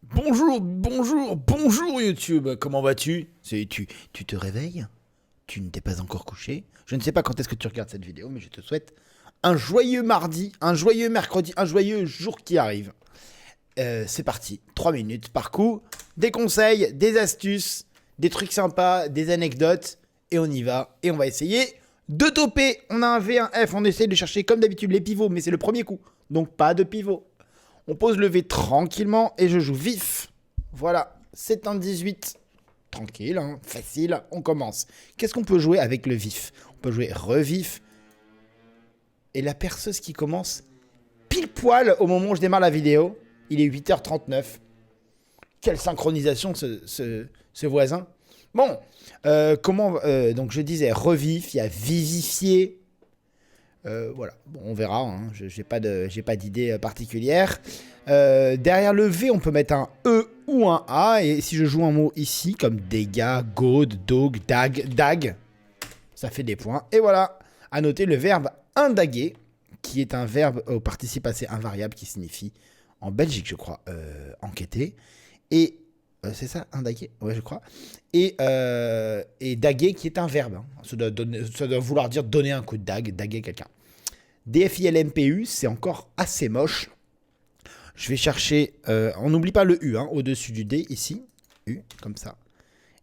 Bonjour YouTube, comment vas-tu? Tu te réveilles? Tu ne t'es pas encore couché? Je ne sais pas quand est-ce que tu regardes cette vidéo, mais je te souhaite un joyeux mardi, un joyeux mercredi, un joyeux jour qui arrive. C'est parti, 3 minutes par coup, des conseils, des astuces, des trucs sympas, des anecdotes, et on y va, et on va essayer de toper. On a un V, un F, on essaie de chercher comme d'habitude les pivots, mais c'est le premier coup, donc pas de pivot. On pose le V tranquillement et je joue vif. Voilà, c'est un 18. Tranquille, hein, facile, on commence. Qu'est-ce qu'on peut jouer avec le vif? On peut jouer revif. Et la perceuse qui commence pile poil au moment où je démarre la vidéo. Il est 8h39. Quelle synchronisation ce voisin. Bon, donc je disais revif, il y a vivifier. Voilà, bon, on verra, hein. J'ai pas d'idée particulière. Derrière le V, on peut mettre un E ou un A. Et si je joue un mot ici, comme dégâts, gaude, dog, dag, ça fait des points. Et voilà, à noter le verbe indaguer, qui est un verbe au participe passé invariable qui signifie, en Belgique je crois, enquêter. Et c'est ça, indaguer? Ouais, je crois. Et daguer qui est un verbe. Hein. Ça doit vouloir dire donner un coup de dague, daguer quelqu'un. DFILMPU, c'est encore assez moche. Je vais chercher... on n'oublie pas le U, hein, au-dessus du D, ici. U, comme ça.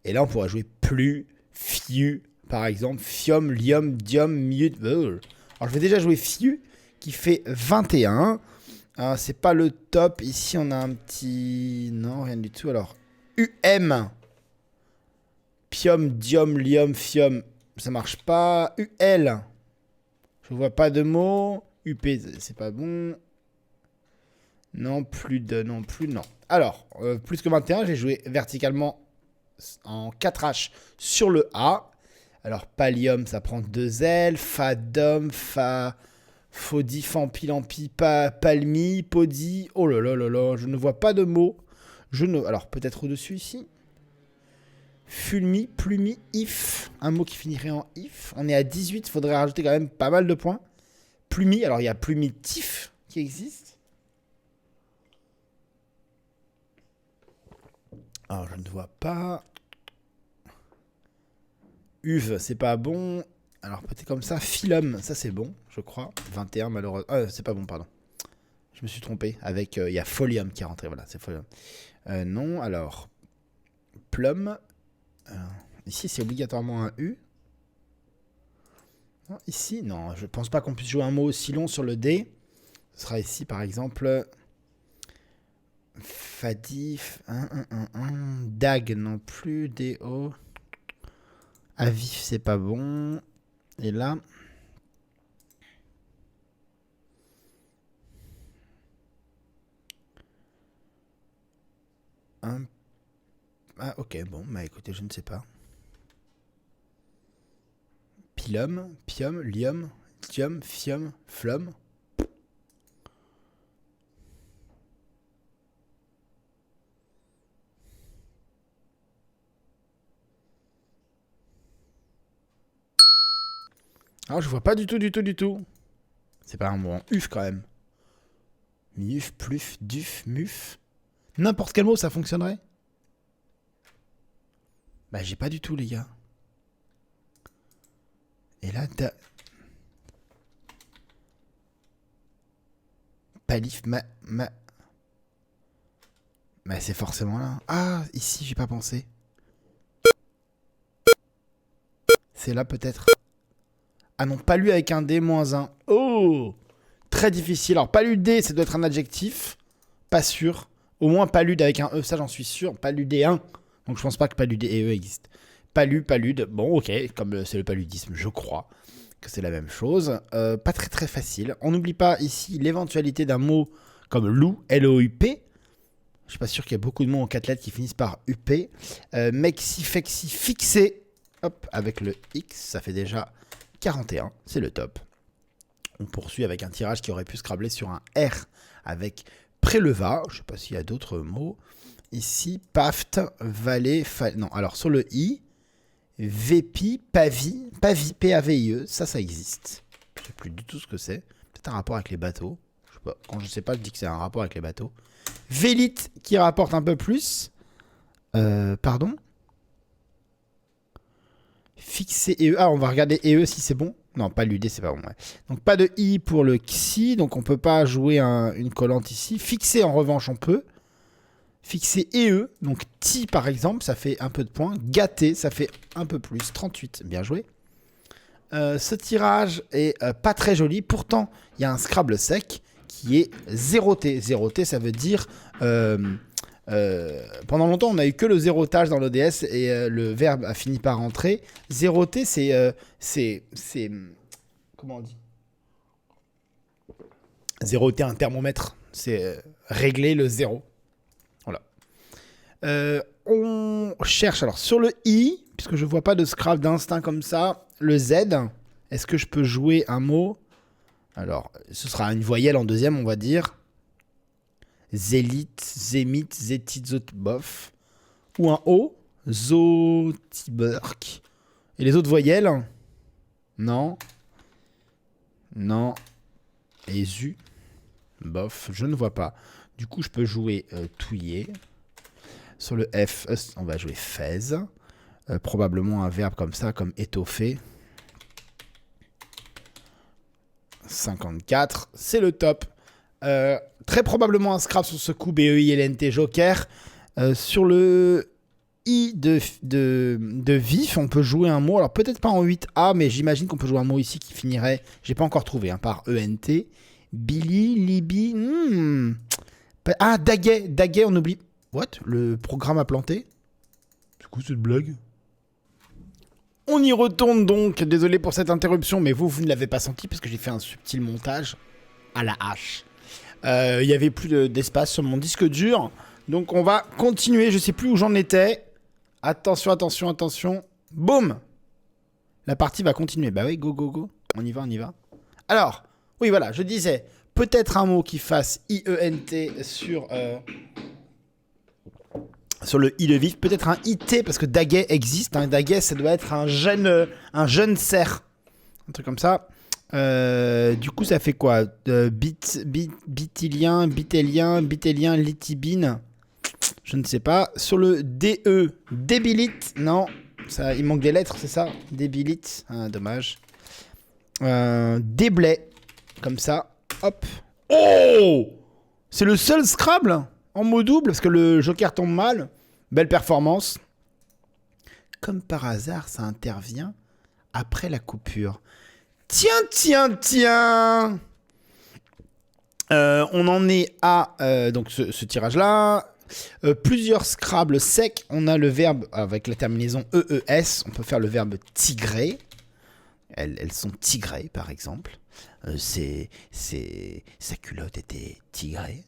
Et là, on pourra jouer plus, fiu, par exemple. Fium, lium, dium, mute. Alors, je vais déjà jouer fiu, qui fait 21. C'est pas le top. Ici, on a un petit... Non, rien du tout. Alors, UM. Pium, dium, lium, fium. Ça marche pas. UL. Je vois pas de mots. UP, c'est pas bon. Non plus, non. Alors, plus que 21, j'ai joué verticalement en 4H sur le A. Alors, pallium, ça prend 2 L. Fadum, fodi, fampi, lampi, palmi, podi. Oh là là là là, je ne vois pas de mots. Alors, peut-être au-dessus ici. Fulmi, plumi, if. Un mot qui finirait en if. On est à 18, il faudrait rajouter quand même pas mal de points. Plumi, alors il y a plumitif qui existe. Alors je ne vois pas. Uve, c'est pas bon. Alors peut-être comme ça. Philum, ça c'est bon, je crois. 21 malheureusement. C'est pas bon, pardon. Je me suis trompé. Avec, il y a folium qui est rentré, voilà, c'est folium. Non, alors. Plum. Ici c'est obligatoirement un U. Non, ici, non, je pense pas qu'on puisse jouer un mot aussi long sur le D. Ce sera ici par exemple. Fadif, Dag non plus, D-O. Avif, c'est pas bon. Et là. Ah, ok, bon, bah écoutez, je ne sais pas. Pilum, pium, lium, tium, fium, flum. Alors, je vois pas du tout. C'est pas un mot en uf quand même. Miuf, pluf, duf, muf. N'importe quel mot, ça fonctionnerait? Bah, j'ai pas du tout, les gars. Et là, palif, Bah, c'est forcément là. Ah, ici, j'ai pas pensé. C'est là, peut-être. Ah non, palu avec un D moins 1. Oh! Très difficile. Alors, paludé, ça doit être un adjectif. Pas sûr. Au moins, palude avec un E, ça, j'en suis sûr. Paludé 1. Donc, je pense pas que paludé et E existent. Palude. Bon, ok. Comme c'est le paludisme, je crois que c'est la même chose. Pas très facile. On n'oublie pas ici l'éventualité d'un mot comme loup, L-O-U-P. Je suis pas sûr qu'il y ait beaucoup de mots en 4 lettres qui finissent par UP. Mexi, fexi, fixé. Hop, avec le X, ça fait déjà 41. C'est le top. On poursuit avec un tirage qui aurait pu se crabler sur un R avec préleva. Je ne sais pas s'il y a d'autres mots. Ici, paft, valet, non, alors sur le I, vépi, pavi, P-A-V-I-E, ça existe. Je ne sais plus du tout ce que c'est. Peut-être un rapport avec les bateaux. Je sais pas, quand je sais pas, je dis que c'est un rapport avec les bateaux. Vélite qui rapporte un peu plus. Pardon. Fixer EE. Ah, on va regarder EE si c'est bon. Non, pas l'UD, c'est pas bon. Ouais. Donc, pas de I pour le XI. Donc, on peut pas jouer une collante ici. Fixer, en revanche, on peut. Fixer EE. Donc, T, par exemple, ça fait un peu de points. Gâter, ça fait un peu plus. 38. Bien joué. Ce tirage est pas très joli. Pourtant, il y a un Scrabble sec qui est 0T. 0T, ça veut dire... pendant longtemps, on n'a eu que le zérotage dans l'ODS et le verbe a fini par rentrer. Zéroter, c'est comment on dit? Zéroter un thermomètre, c'est régler le zéro. Voilà. On cherche alors sur le I, puisque je vois pas de Scrabble d'instinct comme ça. Le Z, est-ce que je peux jouer un mot? Alors, ce sera une voyelle en deuxième, on va dire. Zélite, zémite, zétite, bof. Ou un O, zotiberk. Et les autres voyelles? Non. Non. Et zu. Bof, je ne vois pas. Du coup, je peux jouer touiller. Sur le F, on va jouer fez. Probablement un verbe comme ça, comme étoffer. 54, c'est le top. Très probablement un scrap sur ce coup BEILNT Joker. Sur le I de vif, on peut jouer un mot. Alors peut-être pas en 8A, mais j'imagine qu'on peut jouer un mot ici qui finirait, j'ai pas encore trouvé, hein, par ENT. Billy, Libby. Ah, Daguet. Daguet, on oublie. What? Le programme a planté? C'est quoi cette blague? On y retourne donc. Désolé pour cette interruption, mais vous ne l'avez pas senti parce que j'ai fait un subtil montage à la hache. Il n'y avait plus d'espace sur mon disque dur. Donc on va continuer. Je sais plus où j'en étais. Attention, attention, attention. Boum! La partie va continuer. Bah oui, go, go, go. On y va, on y va. Alors, oui, voilà, je disais, peut-être un mot qui fasse IENT sur le I de vif. Peut-être un IT, parce que Daguet existe. Hein. Daguet, ça doit être un jeune cerf. Un truc comme ça. Du coup, ça fait quoi? Bitélien, litibine. Je ne sais pas. Sur le DE, débilite. Non, ça, il manque des lettres, c'est ça? Débilite. Ah, dommage. Déblai. Comme ça. Hop. Oh! C'est le seul Scrabble en mot double, parce que le Joker tombe mal. Belle performance. Comme par hasard, ça intervient après la coupure. Tiens. On en est à donc ce tirage-là. Plusieurs Scrabble secs. On a le verbe avec la terminaison EES. On peut faire le verbe tigrer. Elles sont tigrées, par exemple. Sa culotte était tigrée.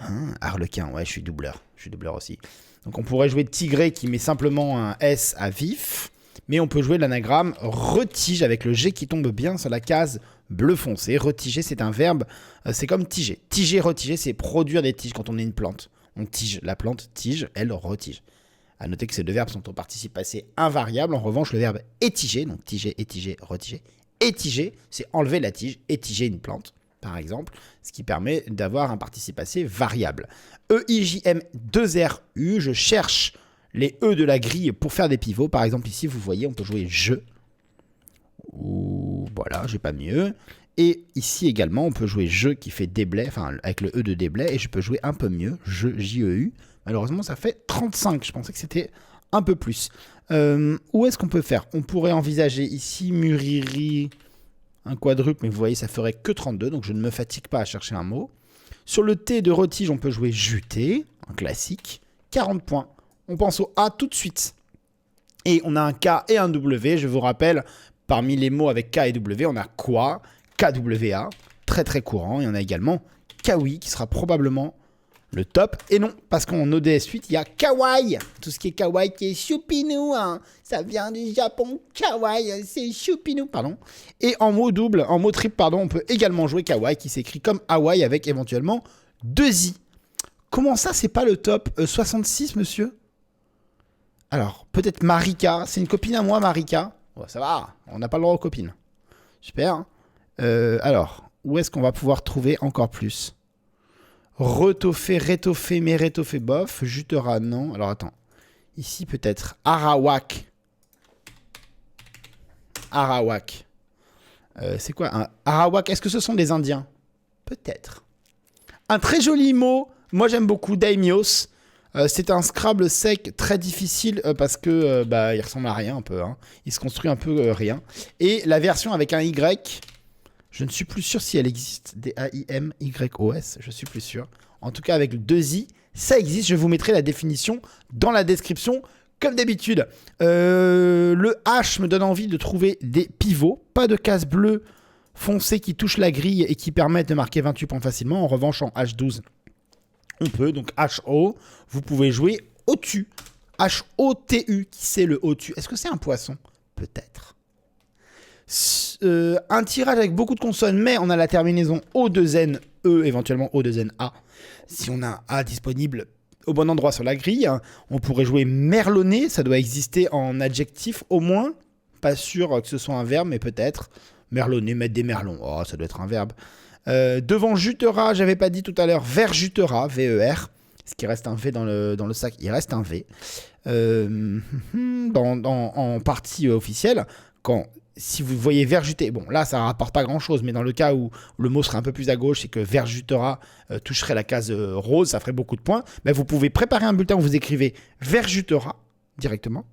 Hein, Harlequin, ouais, je suis doubleur. Je suis doubleur aussi. Donc on pourrait jouer tigrer qui met simplement un S à vif. Mais on peut jouer l'anagramme retige avec le G qui tombe bien sur la case bleu foncé. Retiger, c'est un verbe, c'est comme tiger. Tiger, retiger, c'est produire des tiges quand on est une plante. On tige, la plante tige, elle retige. A noter que ces deux verbes sont au participe passé invariable. En revanche, le verbe étiger, donc tiger, étiger, retiger. Étiger, c'est enlever la tige, étiger une plante, par exemple, ce qui permet d'avoir un participe passé variable. EIJM2RU, je cherche les E de la grille pour faire des pivots. Par exemple, ici, vous voyez, on peut jouer je. Ou voilà, j'ai pas mieux. Et ici également, on peut jouer je qui fait déblai, enfin avec le E de déblai. Et je peux jouer un peu mieux, je, J-E-U. Malheureusement, ça fait 35. Je pensais que c'était un peu plus. Où est-ce qu'on peut faire? On pourrait envisager ici Muriri, un quadruple, mais vous voyez, ça ferait que 32. Donc je ne me fatigue pas à chercher un mot. Sur le T de retige, on peut jouer juté, un classique. 40 points. On pense au A tout de suite. Et on a un K et un W. Je vous rappelle, parmi les mots avec K et W, on a quoi? KWA, très très courant. Et on a également Kawi, qui sera probablement le top. Et non, parce qu'en ODS 8, il y a Kawaii. Tout ce qui est Kawaii qui est choupinou. Hein. Ça vient du Japon. Kawaii, c'est choupinou. Pardon. Et en mot double, en mot triple, pardon, on peut également jouer Kawaii, qui s'écrit comme Hawaii avec éventuellement 2 I. Comment ça, c'est pas le top 66, monsieur? Alors, peut-être Marika. C'est une copine à moi, Marika. Oh, ça va, on n'a pas le droit aux copines. Super. Alors, où est-ce qu'on va pouvoir trouver encore plus? Retoffé, rétoffé, mais rétoffé, bof. Jutera, non. Alors attends. Ici peut-être. Arawak. Arawak. C'est quoi un Arawak? Est-ce que ce sont des Indiens? Peut-être. Un très joli mot. Moi j'aime beaucoup. Daimios. C'est un Scrabble sec très difficile parce que il ressemble à rien un peu. Hein. Il se construit un peu rien. Et la version avec un Y, je ne suis plus sûr si elle existe. D-A-I-M-Y-O-S, je suis plus sûr. En tout cas avec le 2 I, ça existe. Je vous mettrai la définition dans la description. Comme d'habitude, le H me donne envie de trouver des pivots. Pas de cases bleues foncées qui touchent la grille et qui permettent de marquer 28 points facilement. En revanche, en H12, on peut. Donc HO, vous pouvez jouer au-tu. H-O-T-U, qui c'est le au-tu? Est-ce que c'est un poisson? Peut-être. Un tirage avec beaucoup de consonnes, mais on a la terminaison O2N-E, éventuellement O2N-A. Si on a un A disponible au bon endroit sur la grille, on pourrait jouer merlonner, ça doit exister en adjectif au moins. Pas sûr que ce soit un verbe, mais peut-être. Merlonner, mettre des merlons, oh, ça doit être un verbe. Devant jutera, j'avais pas dit tout à l'heure, verjutera, V-E-R. Ce qui reste un V dans le sac, il reste un V. En partie officielle, si vous voyez verjuter, bon là ça rapporte pas grand chose, mais dans le cas où le mot serait un peu plus à gauche, c'est que verjutera toucherait la case rose, ça ferait beaucoup de points, mais vous pouvez préparer un bulletin où vous écrivez verjutera directement.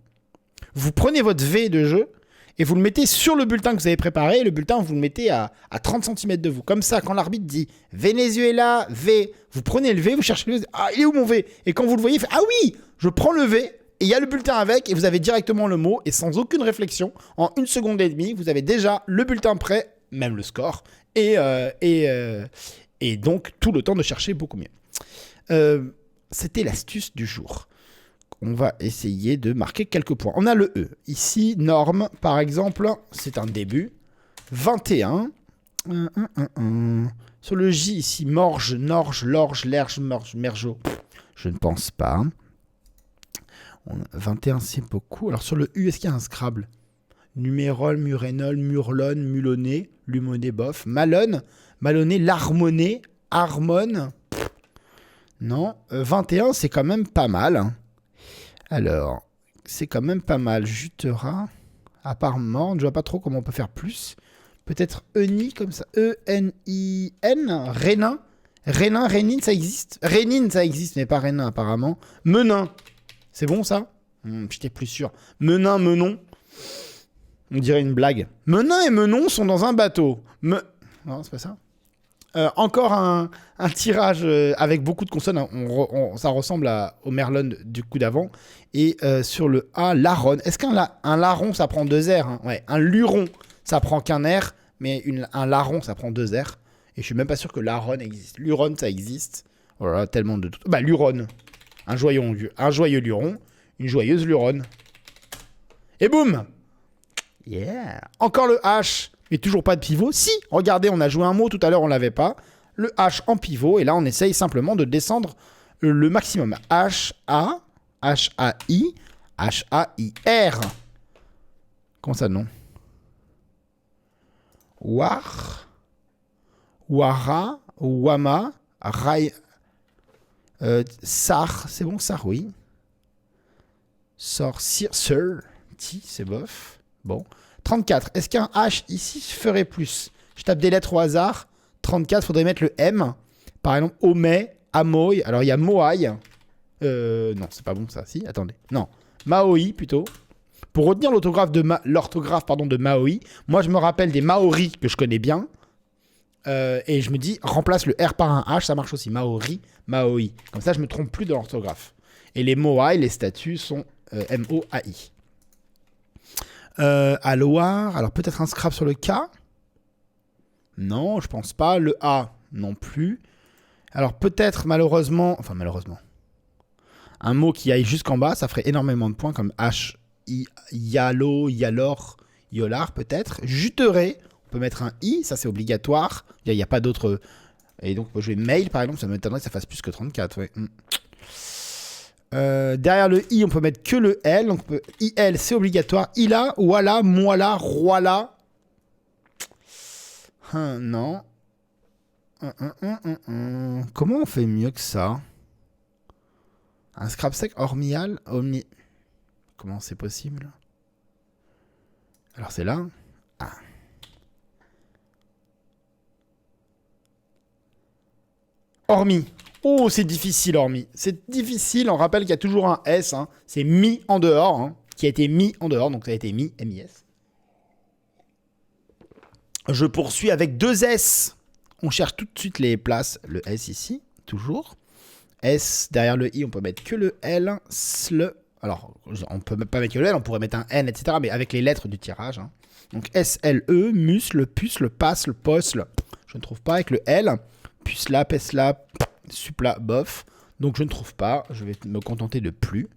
Vous prenez votre V de jeu et vous le mettez sur le bulletin que vous avez préparé, et le bulletin vous le mettez à 30 cm de vous. Comme ça, quand l'arbitre dit Venezuela, V, vous prenez le V, vous cherchez le V, ah il est où mon V? Et quand vous le voyez, ah oui, je prends le V. Et il y a le bulletin avec, et vous avez directement le mot, et sans aucune réflexion, en 1 seconde et demie, vous avez déjà le bulletin prêt, même le score, et donc tout le temps de chercher beaucoup mieux. C'était l'astuce du jour. On va essayer de marquer quelques points. On a le E. Ici, norme, par exemple, c'est un début. 21. Sur le J, ici, morge, norge, lorge, lerge, morge, mergeau. Je ne pense pas. 21, c'est beaucoup. Alors sur le U, est-ce qu'il y a un Scrabble? Numérol, murénol, murlone, mulonné, lumoné, bof. Malone, malonné, larmoné, harmone. Non. 21, c'est quand même pas mal. Alors, c'est quand même pas mal. Jutera, à part morne, je vois pas trop comment on peut faire plus. Peut-être Eni, comme ça. E-N-I-N, Rénin. Rénin, Rénine, ça existe. Rénine, ça existe, mais pas Rénin, apparemment. Menin. C'est bon, ça? J'étais plus sûr. Menin, Menon. On dirait une blague. Menin et Menon sont dans un bateau. Non, c'est pas ça. Encore un tirage avec beaucoup de consonnes. Ça ressemble au merlon du coup d'avant. Et sur le A, larron. Est-ce qu'un larron, ça prend 2 R, hein? Ouais. Un luron, ça prend qu'un R. Mais un larron, ça prend 2 R. Et je suis même pas sûr que larron existe. Luron, ça existe. Voilà, tellement de... Bah, luron. Un joyeux luron. Une joyeuse luronne. Et boum! Yeah! Encore le H. Mais toujours pas de pivot. Si, regardez, on a joué un mot tout à l'heure, on l'avait pas. Le H en pivot. Et là, on essaye simplement de descendre le maximum. H-A, H-A-I, H-A-I-R. Comment ça, non? War, Wara, Wama, Rai, Sar. C'est bon, Sar, oui. Sor, Sir, Ti, c'est bof. Bon. 34. Est-ce qu'un H ici ferait plus? Je tape des lettres au hasard. 34, faudrait mettre le M. Par exemple, Omé, Amoy. Alors, il y a Moai. Non, c'est pas bon ça. Si, attendez. Non. Maoi, plutôt. Pour retenir l'orthographe de Maoi, moi, je me rappelle des Maoris que je connais bien. Et je me dis, remplace le R par un H, ça marche aussi. Maori, Maoi. Comme ça, je me trompe plus de l'orthographe. Et les Moai, les statuts sont M-O-A-I. À Loire, alors peut-être un scrap sur le K. Non, je pense pas. Le A, non plus. Alors peut-être malheureusement, un mot qui aille jusqu'en bas, ça ferait énormément de points comme H, I, Yalo, Yalor, Yolar peut-être. Juterai, on peut mettre un I, ça c'est obligatoire. Il n'y a pas d'autre. Et donc on peut jouer mail par exemple, ça m'étonnerait que ça fasse plus que 34. Ouais. Derrière le I, on peut mettre que le L. Donc IL, c'est obligatoire. Ila, Wala, Moala, Roala. Non. Comment on fait mieux que ça? Un scrap sec hormial omni... Comment c'est possible? Alors c'est là. Ah. Hormis. Oh, c'est difficile, hormis. C'est difficile. On rappelle qu'il y a toujours un S. Hein. C'est mis en dehors. Hein, qui a été mis en dehors. Donc ça a été mis, M-I-S. Je poursuis avec 2 S. On cherche tout de suite les places. Le S ici, toujours. S, derrière le I, on peut mettre que le L. SLE. Alors, on peut pas mettre que le L, on pourrait mettre un N, etc. Mais avec les lettres du tirage. Hein. Donc S-L-E, muscle, puce, le passe, le poste. Je ne trouve pas avec le L. Puce-là, pèse-là, supla, bof. Donc je ne trouve pas. Je vais me contenter de plus.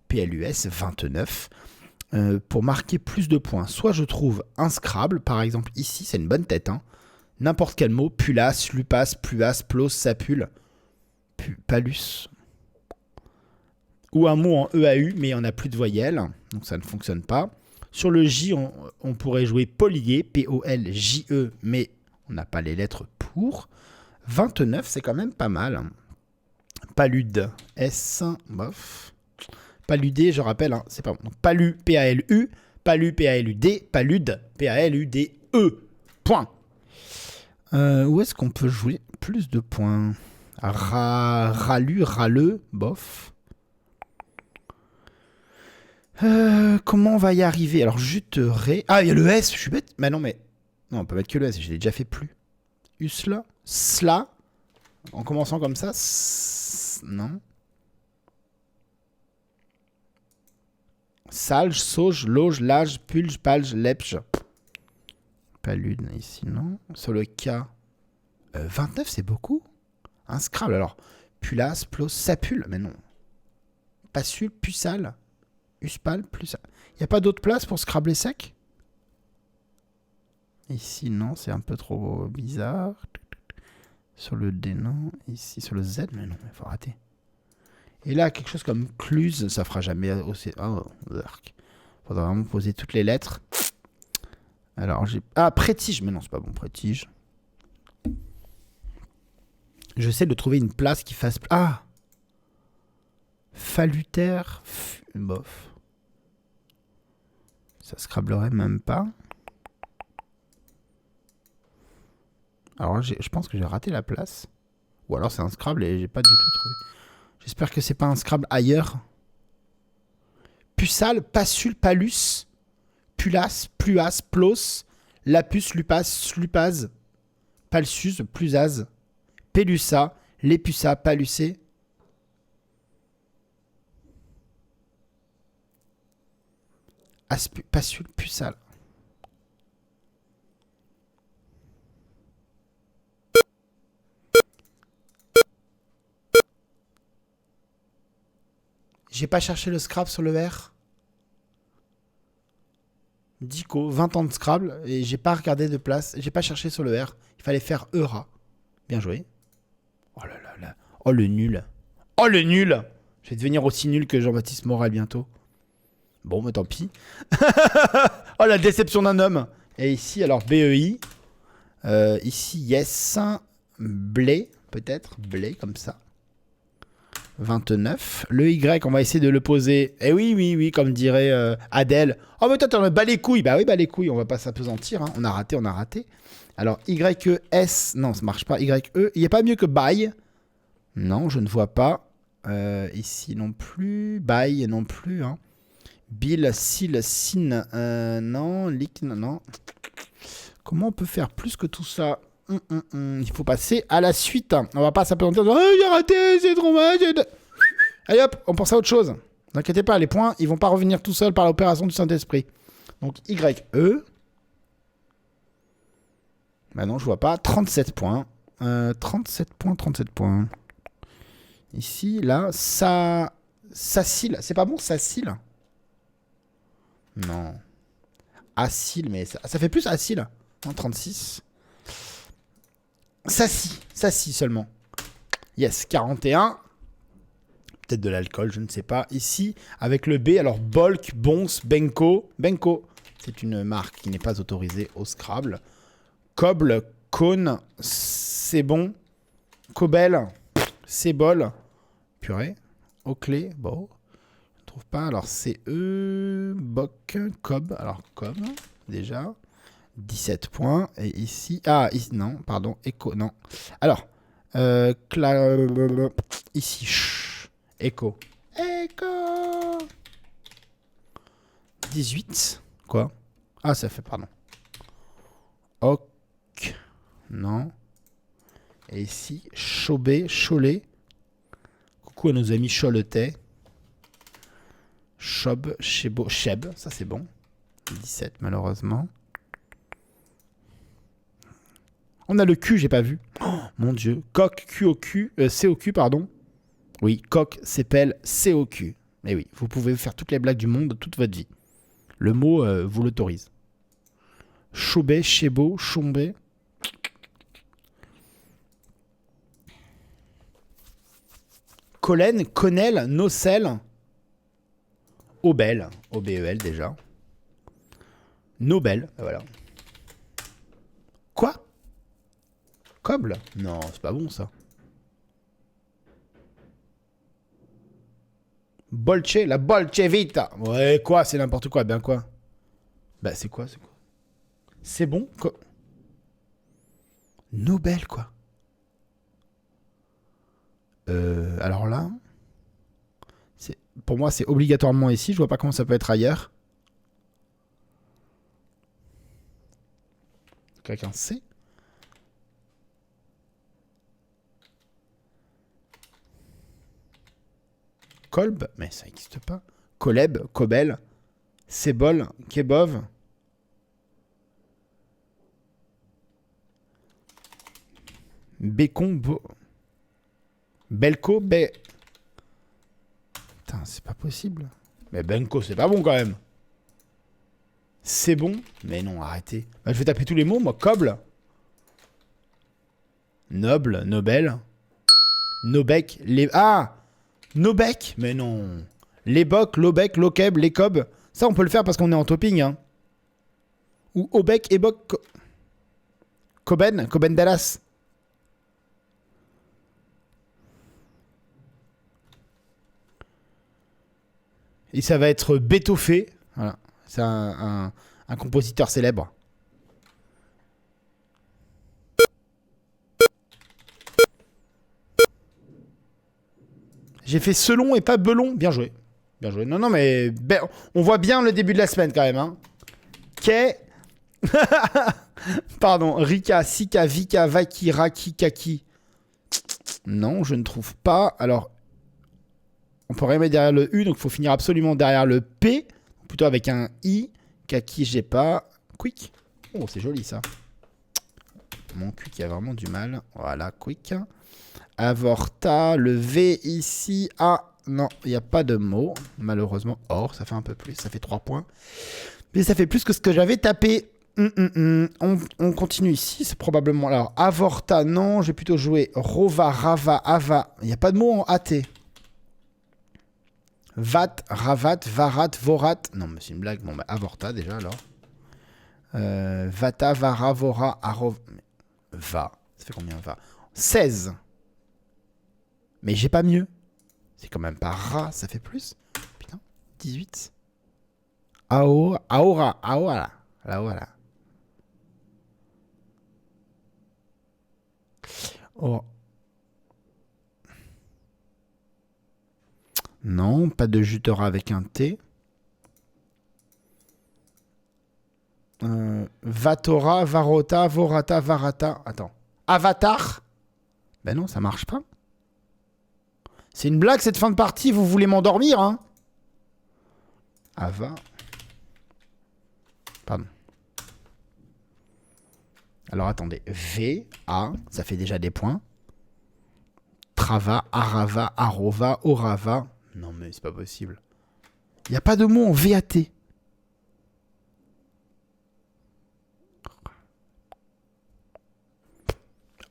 PLUS 29. Pour marquer plus de points. Soit je trouve un Scrabble. Par exemple, ici, c'est une bonne tête. Hein. N'importe quel mot. Pulas, lupas, pluas, plos, sapule. Palus. Ou un mot en EAU, mais on n'a plus de voyelles. Donc ça ne fonctionne pas. Sur le J, on pourrait jouer Polier. P-O-L-J-E. Mais on n'a pas les lettres pour. 29, c'est quand même pas mal. Palude. S. Bof. Paludé, je rappelle, hein, c'est pas bon. Donc, palu, P-A-L-U. Palu, P-A-L-U-D. Palude, P-A-L-U-D-E. Point. Où est-ce qu'on peut jouer plus de points? Ralu, raleux, bof. Comment on va y arriver? Alors, juterai. Ah, il y a le S, je suis bête. Mais non, mais. Non, on peut mettre que le S, je l'ai déjà fait plus. Usla, sla. En commençant comme ça. Non. Salge, sauge, loge, lage, pulge, palge, lepge. Palude, ici, non. Sur le K. 29, c'est beaucoup. Un Scrabble, alors. Pulas, plos, sapule. Mais non. Passule, puçal. Uspal, plus. Il n'y a pas d'autre place pour Scrabbler sec? Ici, non, c'est un peu trop bizarre. Sur le D, non. Ici, sur le Z, mais non, il faut rater. Et là, quelque chose comme cluse, ça fera jamais aussi. Oh, faudra vraiment poser toutes les lettres. Alors, j'ai. Ah, prétige, mais non, c'est pas bon, prétige. J'essaie de trouver une place qui fasse. Ah! Falutaire. Bof. Ça scrablerait même pas. Alors, je pense que j'ai raté la place. Ou alors c'est un Scrabble et j'ai pas du tout trouvé. J'espère que c'est pas un Scrabble ailleurs. Puçal, passule, palus, pulas, pluas, plos, lapus, lupas, lupaz, palsus, plusaz, pelusa, lépusa, palucé. Passule, puçal. J'ai pas cherché le Scrabble sur le R. Dico, 20 ans de Scrabble et j'ai pas regardé de place. J'ai pas cherché sur le R. Il fallait faire Eura. Bien joué. Oh là là là. Oh le nul. Oh le nul. Je vais devenir aussi nul que Jean-Baptiste Morel bientôt. Bon, mais tant pis. Oh la déception d'un homme. Et ici, alors BEI. Ici, yes. Blé, peut-être. Blé, comme ça. 29. Le Y, on va essayer de le poser. Eh oui, oui, oui, comme dirait Adèle. Oh, mais toi, t'en as bas les couilles. Bah oui, bah les couilles, on va pas s'apesantir. Hein. On a raté, on a raté. Alors, YES. Non, ça marche pas. YE. Il n'y a pas mieux que bail. Non, je ne vois pas. Ici non plus. Bail non plus. Hein. Bill, Sil, Sin. Non. Lick, non. Comment on peut faire plus que tout ça? Il faut passer à la suite. On va pas s'apesantir en disant oh, j'ai raté, c'est trop mal. Allez hop, on pense à autre chose. N'inquiétez pas, les points, ils vont pas revenir tout seuls par l'opération du Saint-Esprit. Donc YE. Bah non, je vois pas. 37 points. 37 points, 37 points. Ici, là, ça. Sacile. C'est pas bon, Sacile? Non. Acile, mais ça fait plus Acile. 36. Saci seulement. Yes, 41. Peut-être de l'alcool, je ne sais pas. Ici, avec le B, alors Bolk, Bons, Benko. Benko, c'est une marque qui n'est pas autorisée au Scrabble. Coble, Cône, c'est bon. Cobel, c'est bol. Purée. Au-clé, bon. Je ne trouve pas. Alors, c'est Boc, Cob. Alors, Cob, déjà. 17 points. Et ici... Ah, ici, non, pardon. Echo, non. Alors, ici, Echo. Echo 18. Quoi? Ah, ça fait, pardon. Ok. Non. Et ici, Chobé, Cholet. Coucou à nos amis Choletais. Chob, Chebo, Cheb, ça c'est bon. 17 malheureusement. On a le Q, j'ai pas vu. Oh, mon dieu. Coq, Q au Q, C au Q, pardon. Oui, coq s'appelle C au Q. Mais oui, vous pouvez faire toutes les blagues du monde toute votre vie. Le mot vous l'autorise. Chobé, Chebo, Chombé. Collen, Connell, Nocel. Obel, O-B-E-L déjà. Nobel, voilà. Quoi? Coble? Non, c'est pas bon ça. Bolche, la Bolche Vita. Ouais, quoi? C'est n'importe quoi, bien quoi? Bah, c'est quoi? C'est bon? Nobel, quoi. Alors là, pour moi, c'est obligatoirement ici. Je vois pas comment ça peut être ailleurs. Quelqu'un sait? Kolb? Mais ça n'existe pas. Koleb, Kobel, Sebol, Kebov. Bécon, Belko, Putain, c'est pas possible. Mais Benko, c'est pas bon quand même. C'est bon? Mais non, arrêtez. Bah, je vais taper tous les mots, moi. Coble. Noble, Nobel. Nobec, les... Ah! Nobec? Mais non. Les bocs, l'obec, l'okeb, les cob. Ça, on peut le faire parce qu'on est en topping, hein. Ou obec, eboc, Coben, Coben Dallas. Et ça va être Bétoffé. Voilà. C'est un compositeur célèbre. J'ai fait Selon et pas Belon. Bien joué. Bien joué. Non, non, mais on voit bien le début de la semaine quand même. Hein. Pardon. Rika, Sika, Vika, Vaki, Raki, Kaki. Non, je ne trouve pas. Alors, on peut rien mettre derrière le U, donc il faut finir absolument derrière le P. Plutôt avec un I. Kaki, j'ai pas. Quick. Oh, c'est joli ça. Mon cul qui a vraiment du mal. Voilà, quick. Avorta, le V ici. Ah, non, il n'y a pas de mot, malheureusement. Or, ça fait un peu plus, ça fait 3 points. Mais ça fait plus que ce que j'avais tapé. On continue ici, c'est probablement... Alors, avorta, non, j'ai plutôt joué Rova, Rava, Ava. Il n'y a pas de mot en AT. Vat, Ravat, Varat, Vorat. Non, mais c'est une blague. Bon, bah, avorta déjà, alors. Vata, Vara, Vora, Arov... Va. Ça fait combien, va? 16. Mais j'ai pas mieux. C'est quand même pas Ra, ça fait plus. Putain, 18. Aora, Aora. Là, voilà. Oh. Non, pas de jutera avec un T. Vatora, Varota, Vorata, Varata. Attends. Avatar? Ben non, ça marche pas. C'est une blague cette fin de partie, vous voulez m'endormir, hein? Ava. Pardon. Alors attendez. V, A, ça fait déjà des points. Trava, Arava, Arova, Orava. Non mais c'est pas possible. Il n'y a pas de mot en VAT.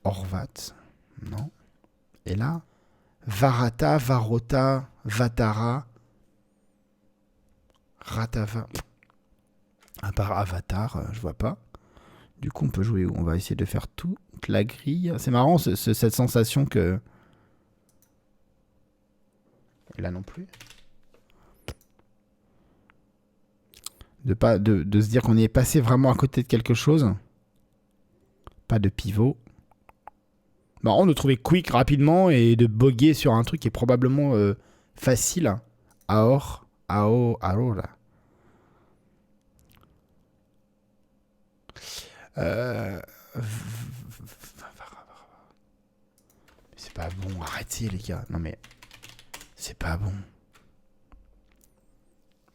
Orvat. Non. Et là, Varata, Varota, Vatara, Ratava. À part Avatar, je vois pas. Du coup, on peut jouer où? On va essayer de faire toute la grille. C'est marrant, cette sensation que... Et là non plus. De se dire qu'on y est passé vraiment à côté de quelque chose. Pas de pivot. Marrant de trouver quick rapidement et de boguer sur un truc qui est probablement facile. Ahora. C'est pas bon, arrêtez les gars. Non mais... C'est pas bon.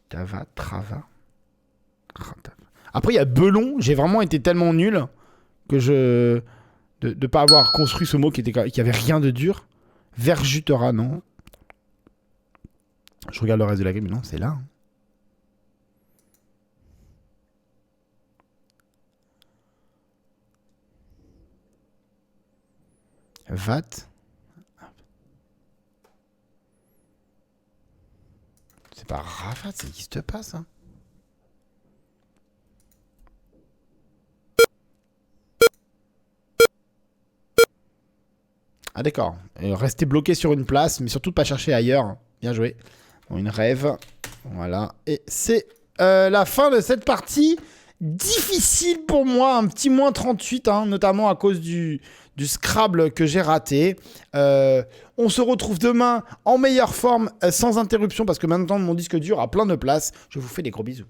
Trava. Après, il y a Belon. J'ai vraiment été tellement nul que je... De pas avoir construit ce mot qui avait rien de dur. Verjutera, non. Je regarde le reste de la grille, mais non, c'est là. Vat. C'est pas Ravat, ça n'existe pas, ça. Ah d'accord. Rester bloqué sur une place, mais surtout pas chercher ailleurs. Bien joué. Bon, une rêve. Voilà. Et c'est la fin de cette partie. Difficile pour moi. Un petit moins 38, hein, notamment à cause du Scrabble que j'ai raté. On se retrouve demain en meilleure forme, sans interruption, parce que maintenant mon disque dur a plein de place. Je vous fais des gros bisous.